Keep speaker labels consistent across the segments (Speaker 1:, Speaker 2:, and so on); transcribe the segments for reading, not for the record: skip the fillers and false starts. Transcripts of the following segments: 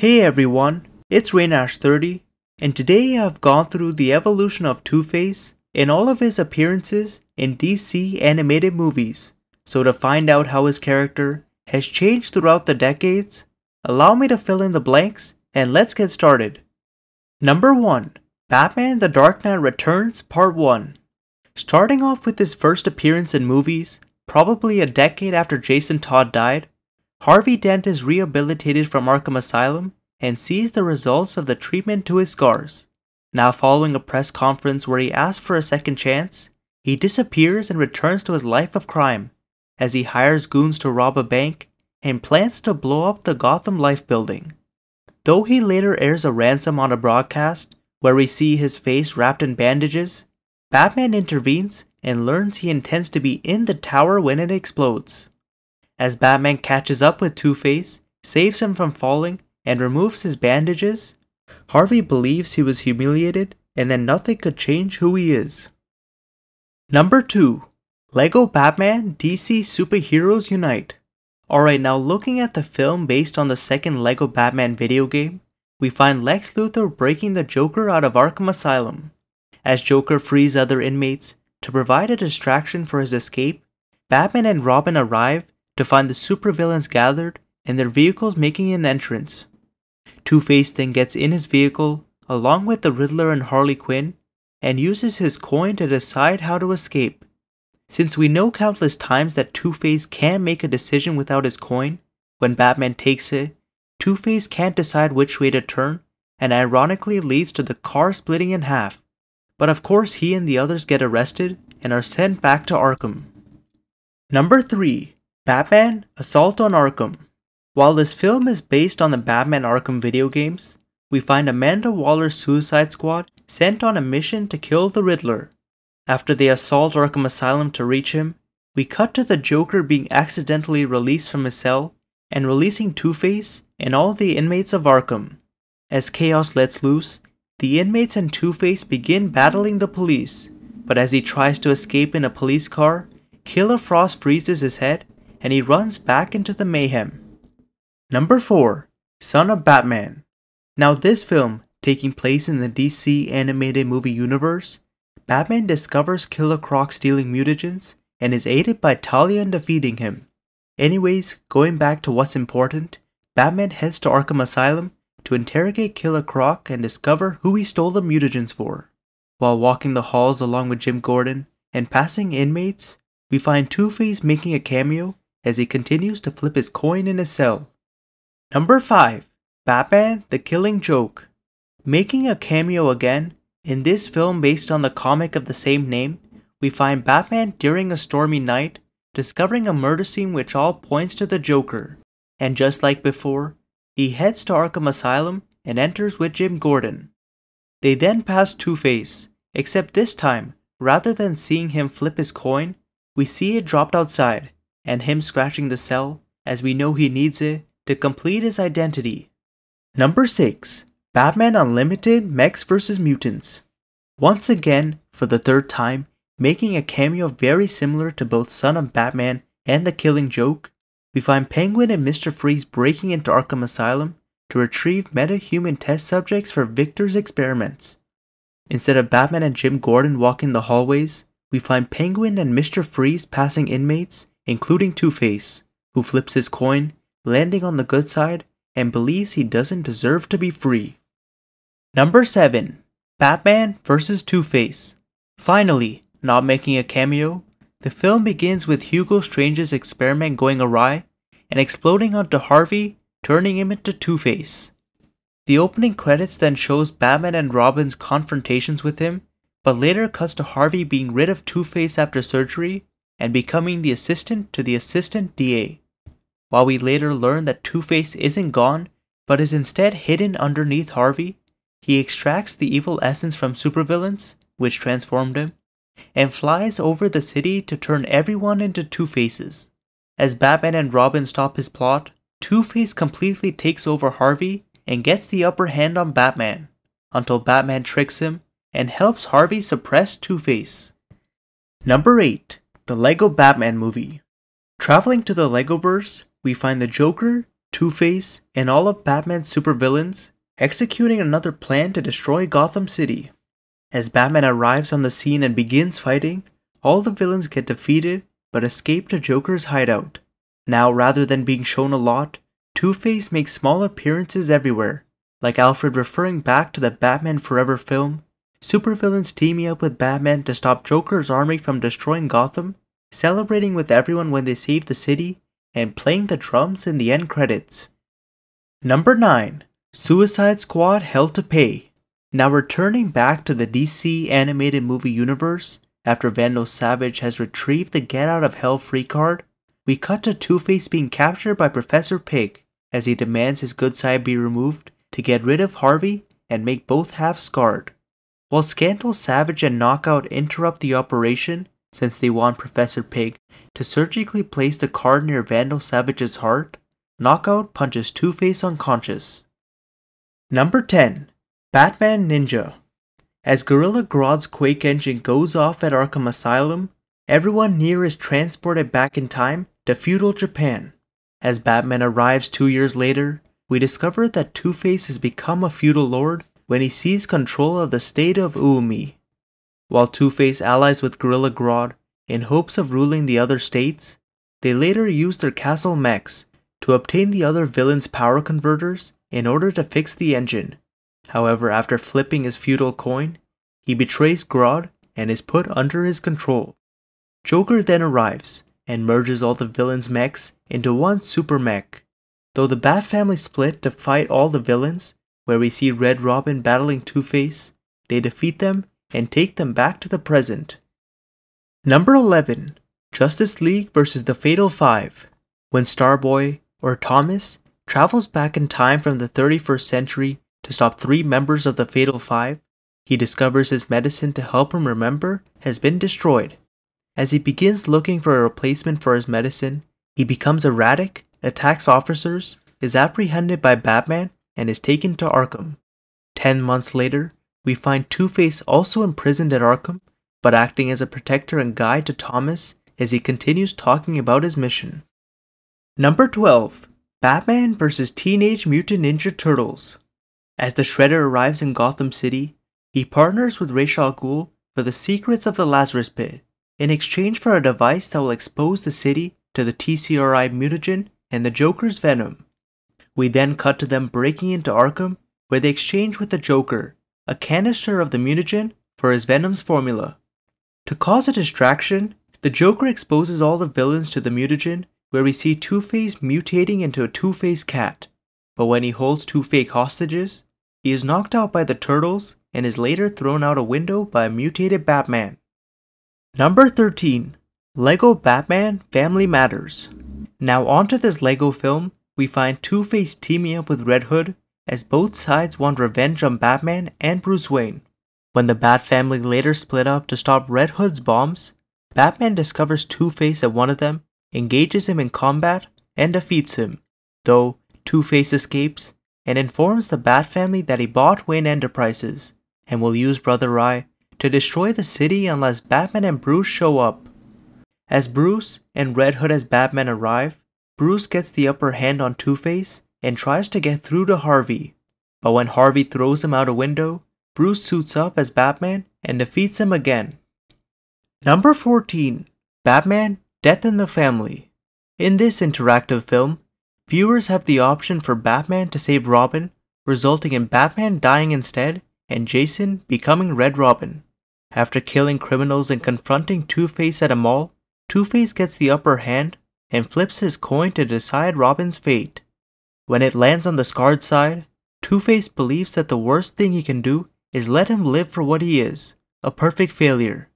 Speaker 1: Hey everyone, it's Rainash30, and today I've gone through the evolution of Two-Face and all of his appearances in DC animated movies. So to find out how his character has changed throughout the decades, allow me to fill in the blanks and let's get started. Number 1. Batman The Dark Knight Returns Part 1. Starting off with his first appearance in movies, probably a decade after Jason Todd died, Harvey Dent is rehabilitated from Arkham Asylum and sees the results of the treatment to his scars. Now following a press conference where he asks for a second chance, he disappears and returns to his life of crime, as he hires goons to rob a bank and plans to blow up the Gotham Life building. Though he later airs a ransom on a broadcast, where we see his face wrapped in bandages, Batman intervenes and learns he intends to be in the tower when it explodes. As Batman catches up with Two-Face, saves him from falling, and removes his bandages, Harvey believes he was humiliated and that nothing could change who he is. Number 2. Lego Batman DC Superheroes Unite. Alright, now looking at the film based on the second Lego Batman video game, we find Lex Luthor breaking the Joker out of Arkham Asylum. As Joker frees other inmates to provide a distraction for his escape, Batman and Robin arrive to find the supervillains gathered and their vehicles making an entrance. Two-Face then gets in his vehicle along with the Riddler and Harley Quinn and uses his coin to decide how to escape. Since we know countless times that Two-Face can't make a decision without his coin, when Batman takes it, Two-Face can't decide which way to turn and ironically leads to the car splitting in half. But of course he and the others get arrested and are sent back to Arkham. Number 3. Batman Assault on Arkham. While this film is based on the Batman Arkham video games, we find Amanda Waller's Suicide Squad sent on a mission to kill the Riddler. After they assault Arkham Asylum to reach him, we cut to the Joker being accidentally released from his cell and releasing Two-Face and all the inmates of Arkham. As chaos lets loose, the inmates and Two-Face begin battling the police, but as he tries to escape in a police car, Killer Frost freezes his head and he runs back into the mayhem. Number 4. Son of Batman. Now this film, taking place in the DC animated movie universe, Batman discovers Killer Croc stealing mutagens and is aided by Talia in defeating him. Anyways, going back to what's important, Batman heads to Arkham Asylum to interrogate Killer Croc and discover who he stole the mutagens for. While walking the halls along with Jim Gordon and passing inmates, we find Two-Face making a cameo as he continues to flip his coin in his cell. Number 5. Batman The Killing Joke. Making a cameo again, in this film based on the comic of the same name, we find Batman during a stormy night discovering a murder scene which all points to the Joker, and just like before, he heads to Arkham Asylum and enters with Jim Gordon. They then pass Two-Face, except this time, rather than seeing him flip his coin, we see it dropped outside, and him scratching the cell, as we know he needs it to complete his identity. Number 6. Batman Unlimited Mechs vs Mutants. Once again, for the third time, making a cameo very similar to both Son of Batman and The Killing Joke, we find Penguin and Mr. Freeze breaking into Arkham Asylum to retrieve meta-human test subjects for Victor's experiments. Instead of Batman and Jim Gordon walking the hallways, we find Penguin and Mr. Freeze passing inmates, including Two-Face, who flips his coin, landing on the good side, and believes he doesn't deserve to be free. Number 7. Batman vs Two-Face. Finally, not making a cameo, the film begins with Hugo Strange's experiment going awry and exploding onto Harvey, turning him into Two-Face. The opening credits then shows Batman and Robin's confrontations with him, but later cuts to Harvey being rid of Two-Face after surgery and becoming the assistant to the assistant DA. While we later learn that Two-Face isn't gone, but is instead hidden underneath Harvey, he extracts the evil essence from supervillains, which transformed him, and flies over the city to turn everyone into Two-Faces. As Batman and Robin stop his plot, Two-Face completely takes over Harvey and gets the upper hand on Batman, until Batman tricks him and helps Harvey suppress Two-Face. Number 8. The Lego Batman Movie. Traveling to the Legoverse, we find the Joker, Two-Face, and all of Batman's supervillains, executing another plan to destroy Gotham City. As Batman arrives on the scene and begins fighting, all the villains get defeated but escape to Joker's hideout. Now, rather than being shown a lot, Two-Face makes small appearances everywhere, like Alfred referring back to the Batman Forever film, supervillains teaming up with Batman to stop Joker's army from destroying Gotham, celebrating with everyone when they save the city, and playing the drums in the end credits. Number 9. Suicide Squad Hell to Pay. Now returning back to the DC animated movie universe, after Vandal Savage has retrieved the Get Out of Hell free card, we cut to Two-Face being captured by Professor Pig as he demands his good side be removed to get rid of Harvey and make both halves scarred. While Scandal, Savage, and Knockout interrupt the operation since they want Professor Pig to surgically place the card near Vandal Savage's heart, Knockout punches Two-Face unconscious. Number 10. Batman Ninja. As Gorilla Grodd's Quake engine goes off at Arkham Asylum, everyone near is transported back in time to feudal Japan. As Batman arrives 2 years later, we discover that Two-Face has become a feudal lord when he seized control of the state of Uumi. While Two-Face allies with Gorilla Grodd in hopes of ruling the other states, they later use their castle Mechs to obtain the other villains' power converters in order to fix the engine. However, after flipping his feudal coin, he betrays Grodd and is put under his control. Joker then arrives and merges all the villains' mechs into one super mech. Though the Bat family split to fight all the villains, where we see Red Robin battling Two-Face, they defeat them and take them back to the present. Number 11. Justice League vs. the Fatal Five. When Starboy, or Thomas, travels back in time from the 31st century to stop 3 members of the Fatal Five, he discovers his medicine to help him remember has been destroyed. As he begins looking for a replacement for his medicine, he becomes erratic, attacks officers, is apprehended by Batman, and is taken to Arkham. 10 months later, we find Two-Face also imprisoned at Arkham, but acting as a protector and guide to Thomas as he continues talking about his mission. Number 12. Batman vs. Teenage Mutant Ninja Turtles. As the Shredder arrives in Gotham City, he partners with Ra's al Ghul for the secrets of the Lazarus Pit, in exchange for a device that will expose the city to the TCRI mutagen and the Joker's venom. We then cut to them breaking into Arkham, where they exchange with the Joker a canister of the mutagen for his venom's formula. To cause a distraction, the Joker exposes all the villains to the mutagen, where we see Two-Face mutating into a Two-Face cat. But when he holds 2 fake hostages, he is knocked out by the Turtles and is later thrown out a window by a mutated Batman. Number 13. Lego Batman Family Matters. Now onto this Lego film, we find Two-Face teaming up with Red Hood as both sides want revenge on Batman and Bruce Wayne. When the Bat family later split up to stop Red Hood's bombs, Batman discovers Two-Face at one of them, engages him in combat, and defeats him, though Two-Face escapes and informs the Bat family that he bought Wayne Enterprises and will use Brother Eye to destroy the city unless Batman and Bruce show up. As Bruce and Red Hood as Batman arrive, Bruce gets the upper hand on Two-Face and tries to get through to Harvey. But when Harvey throws him out a window, Bruce suits up as Batman and defeats him again. Number 14. Batman Death in the Family. In this interactive film, viewers have the option for Batman to save Robin, resulting in Batman dying instead and Jason becoming Red Robin. After killing criminals and confronting Two-Face at a mall, Two-Face gets the upper hand and flips his coin to decide Robin's fate. When it lands on the scarred side, Two-Face believes that the worst thing he can do is let him live for what he is, a perfect failure.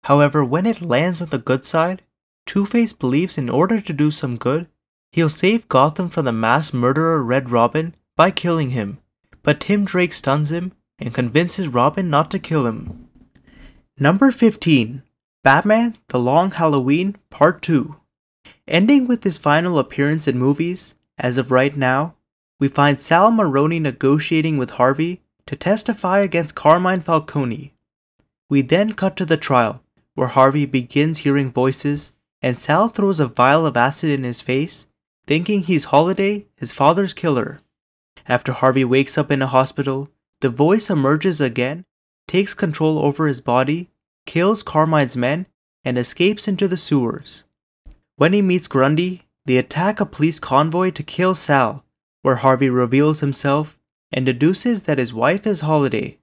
Speaker 1: However, when it lands on the good side, Two-Face believes in order to do some good, he'll save Gotham from the mass murderer Red Robin by killing him, but Tim Drake stuns him and convinces Robin not to kill him. Number 15. Batman The Long Halloween Part 2. Ending with his final appearance in movies, as of right now, we find Sal Maroni negotiating with Harvey to testify against Carmine Falcone. We then cut to the trial, where Harvey begins hearing voices and Sal throws a vial of acid in his face, thinking he's Holiday, his father's killer. After Harvey wakes up in a hospital, the voice emerges again, takes control over his body, kills Carmine's men, and escapes into the sewers. When he meets Grundy, they attack a police convoy to kill Sal, where Harvey reveals himself and deduces that his wife is Holiday.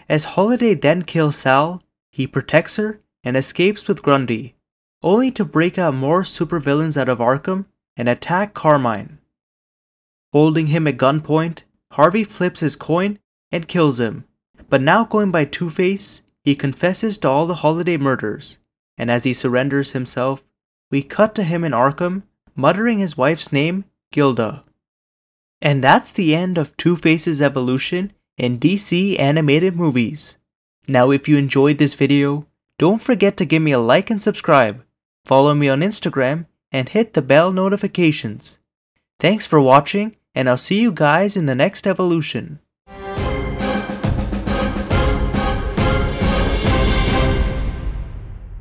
Speaker 1: As Holiday then kills Sal, he protects her and escapes with Grundy, only to break out more supervillains out of Arkham and attack Carmine. Holding him at gunpoint, Harvey flips his coin and kills him, but now going by Two-Face, he confesses to all the Holiday murders, and as he surrenders himself, we cut to him in Arkham, muttering his wife's name, Gilda. And that's the end of Two-Face's evolution in DC animated movies. Now if you enjoyed this video, don't forget to give me a like and subscribe, follow me on Instagram, and hit the bell notifications. Thanks for watching, and I'll see you guys in the next evolution.